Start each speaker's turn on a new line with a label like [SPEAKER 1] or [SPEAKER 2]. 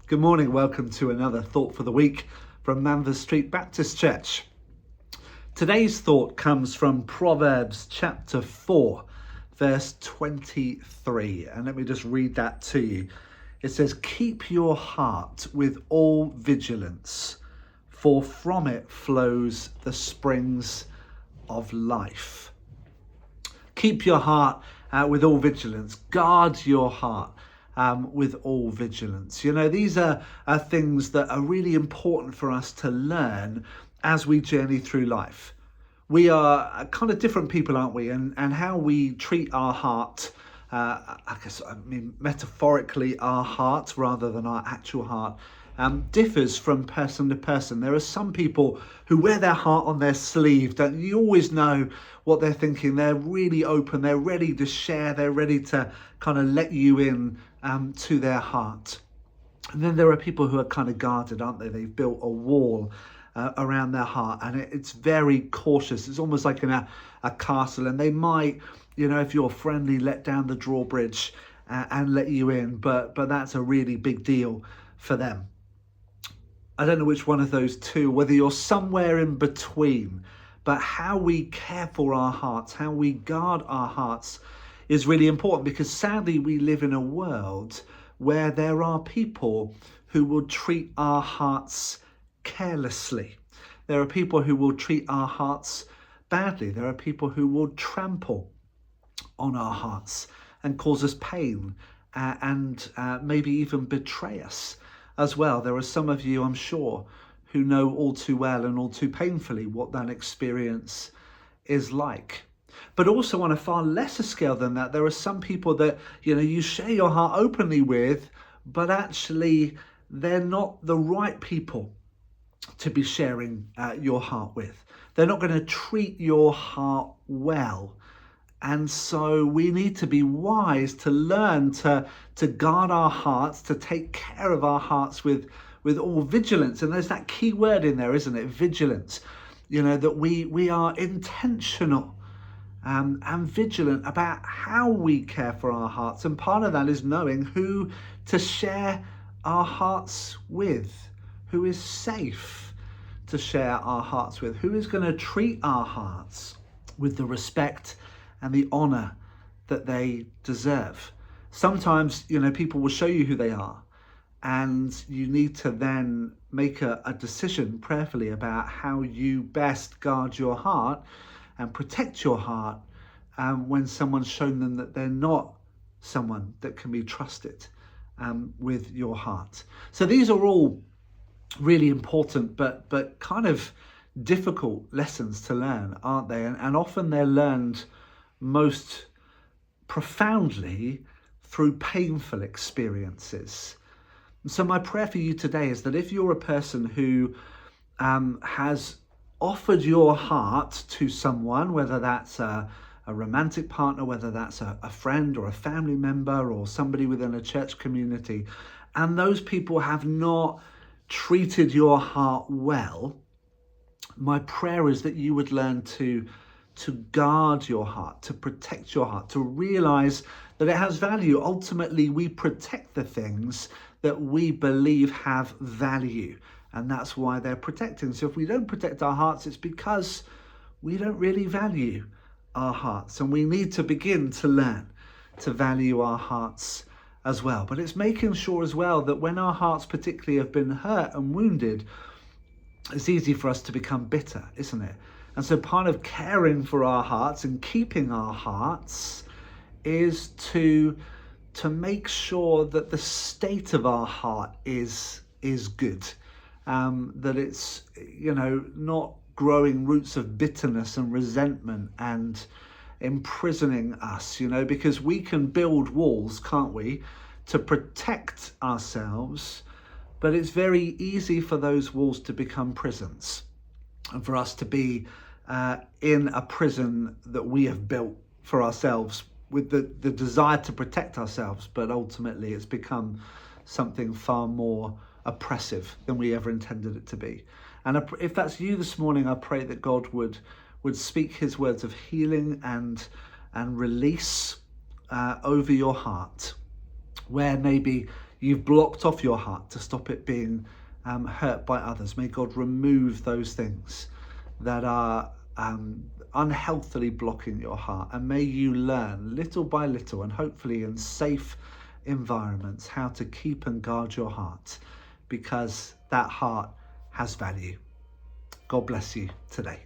[SPEAKER 1] Good morning, welcome to another Thought for the Week from Manvers Street Baptist Church. Today's thought comes from Proverbs chapter 4, verse 23. And let me just read that to you. It says, "Keep your heart with all vigilance, for from it flows the springs of life." Keep your heart with all vigilance. Guard your heart with all vigilance. You know, these are things that are really important for us to learn as we journey through life. We are kind of different people, aren't we? And how we treat our heart, metaphorically our heart rather than our actual heart, differs from person to person. There are some people who wear their heart on their sleeve. Don't you always know what they're thinking? They're really open. They're ready to share. They're ready to kind of let you in to their heart. And then there are people who are kind of guarded, aren't they? They've built a wall around their heart, and it's very cautious. It's almost like in a castle, and they might, you know, if you're friendly, let down the drawbridge and let you in, but that's a really big deal for them. I don't know which one of those two, whether you're somewhere in between, but how we care for our hearts, how we guard our hearts is really important, because sadly we live in a world where there are people who will treat our hearts carelessly. There are people who will treat our hearts badly. There are people who will trample on our hearts and cause us pain and maybe even betray us as well. There are some of you, I'm sure, who know all too well and all too painfully what that experience is like. But also on a far lesser scale than that, there are some people that, you know, you share your heart openly with, but actually they're not the right people to be sharing your heart with. They're not going to treat your heart well. And so we need to be wise to learn to guard our hearts, to take care of our hearts with all vigilance. And there's that key word in there, isn't it? Vigilance. You know, that we are intentional and vigilant about how we care for our hearts. And part of that is knowing who to share our hearts with, who is safe to share our hearts with, who is going to treat our hearts with the respect and the honor that they deserve. Sometimes, you know, people will show you who they are, and you need to then make a decision prayerfully about how you best guard your heart and protect your heart when someone's shown them that they're not someone that can be trusted with your heart. So these are all really important, but kind of difficult lessons to learn, aren't they? And often they're learned most profoundly through painful experiences. So my prayer for you today is that if you're a person who has offered your heart to someone, whether that's a romantic partner, whether that's a friend or a family member or somebody within a church community, and those people have not treated your heart well, my prayer is that you would learn to guard your heart, to protect your heart, to realize that it has value. Ultimately, we protect the things that we believe have value, and that's why they're protecting. So if we don't protect our hearts, it's because we don't really value our hearts, and we need to begin to learn to value our hearts as well. But it's making sure as well that when our hearts particularly have been hurt and wounded, it's easy for us to become bitter, isn't it? And so part of caring for our hearts and keeping our hearts is to make sure that the state of our heart is good, that it's, you know, not growing roots of bitterness and resentment and imprisoning us, you know, because we can build walls, can't we, to protect ourselves, but it's very easy for those walls to become prisons and for us to be in a prison that we have built for ourselves with the desire to protect ourselves, but ultimately it's become something far more oppressive than we ever intended it to be. And if that's you this morning, I pray that God would speak his words of healing and release over your heart, where maybe you've blocked off your heart to stop it being hurt by others. May God remove those things that are unhealthily blocking your heart, and may you learn little by little, and hopefully in safe environments, how to keep and guard your heart, because that heart has value. God bless you today.